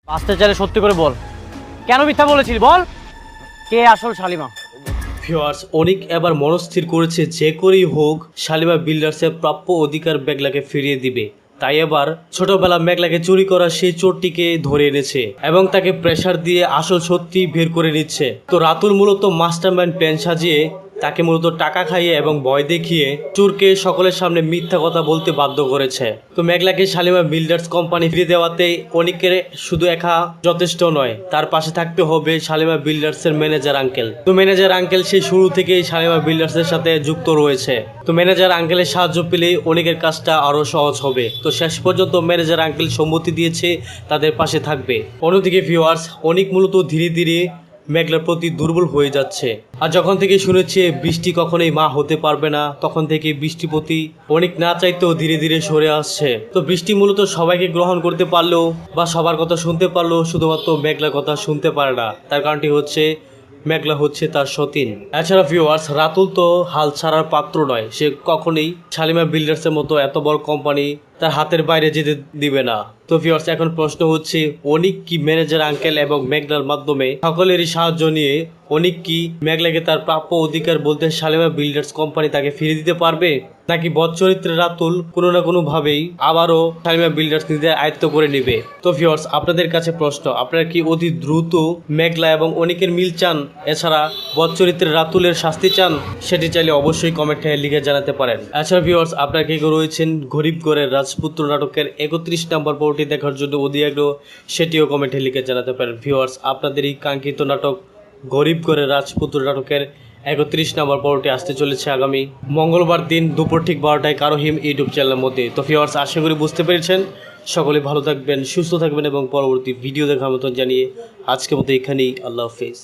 আসতে চাইলে সত্যি করে বল, কেন মিথ্যা বলেছিলি বল, কে আসল শালিমা? ভিউয়ার্স, অনিক এবার মনস্থির করেছে যে করেই হোক শালিমা বিল্ডার্সের প্রাপ্য অধিকার মেঘলাকে ফিরিয়ে দিবে। তাই এবার ছোটবেলা মেঘলাকে চুরি করা সেই চোরটিকে ধরে এনেছে এবং তাকে প্রেসার দিয়ে আসল সত্যি বের করে নিচ্ছে। তো রাতুল মূলত মাস্টারমাইন্ড প্ল্যান সাজিয়ে তাকে মূলত টাকা খাইয়ে এবং ভয় দেখিয়ে চোরকে সকলের সামনে মিথ্যা কথা বলতে বাধ্য করেছে। তো মেঘলাকে শালিমা বিল্ডার্স কোম্পানি ফিরিয়ে দেওয়াতে অনিকের শুধু একা যথেষ্ট নয়, তার পাশে থাকতে হবে শালিমা বিল্ডার্সের ম্যানেজার আঙ্কেল। তো ম্যানেজার আঙ্কেল সেই শুরু থেকেই শালিমা বিল্ডার্সের সাথে যুক্ত রয়েছে। তো ম্যানেজার আঙ্কেলের সাহায্য পেলেই অনিকের কাজটা আরো সহজ হবে। তো শেষ পর্যন্ত ম্যানেজার আঙ্কেল সম্মতি দিয়েছে তাদের পাশে থাকবে। অন্যদিকে ভিউয়ার্স, অনিক মূলত ধীরে ধীরে মেঘলার প্রতি দুর্বল হয়ে যাচ্ছে। আর যখন থেকে শুনেছে বৃষ্টি কখনোই মা হতে পারবে না, তখন থেকে বৃষ্টি প্রতি অনেক না চাইতেও ধীরে ধীরে সরে আসছে। তো বৃষ্টি মূলত সবাইকে গ্রহণ করতে পারলেও বা সবার কথা শুনতে পারলেও শুধুমাত্র মেঘলার কথা শুনতে পারে না। তার কারণটি হচ্ছে মেঘলা হচ্ছে তার সতীন। এছাড়া ভিউয়ার্স, রাতুল তো হাল ছাড়ার পাত্র নয়, সে কখনোই শালিমা বিল্ডার্সের মতো এত বড় কোম্পানি তার হাতের বাইরে যেতে দিবে না। তো ভিউয়ার্স, এখন প্রশ্ন হচ্ছে অনিক কি ম্যানেজার আঙ্কেল এবং মেঘলার মাধ্যমে সকলেরই সাহায্য নিয়ে অনিক কি মেঘলাকে তার প্রাপ্য অধিকার বলতে শালিমা বিল্ডার্স কোম্পানি তাকে ফিরিয়ে দিতে পারবে, নাকি বদচরিত্রের রাতুল কোনো না কোনো ভাবেই আবারও শালিমা বিল্ডার্স নিজেদের আয়ত্ত করে নেবে? তো ভিউয়ার্স, আপনাদের কাছে প্রশ্ন, আপনারা কি অতি দ্রুত মেঘলা এবং অনিকের মিল চান, এছাড়া বদচরিত্রের রাতুলের শাস্তি চান? সেটি চাইলে অবশ্যই কমেন্টে লিখে জানাতে পারেন। এছাড়া ভিউয়ার্স, আপনারা কে রয়েছেন গরিবগড়ের রাজপুত্র নাটকের 31 নম্বর পর্বটি দেখার জন্য অধীর, সেটিও কমেন্টে লিখে জানাতে পারেন। ভিউয়ার্স, আপনাদের এই কাঙ্ক্ষিত নাটক গরিবগড়ের রাজপুত্র নাটকের 31 নম্বর পর্বটি আসতে চলেছে আগামী মঙ্গলবার দিন দুপুর ঠিক 12টায় কারোহিম ইউটিউব চ্যানেলের মধ্যে। তো ভিউয়ার্স, আশা করি বুঝতে পেরেছেন। সকলে ভালো থাকবেন, সুস্থ থাকবেন এবং পরবর্তী ভিডিও দেখার মতন জানিয়ে আজকের মতো এখানেই আল্লাহ হাফেজ।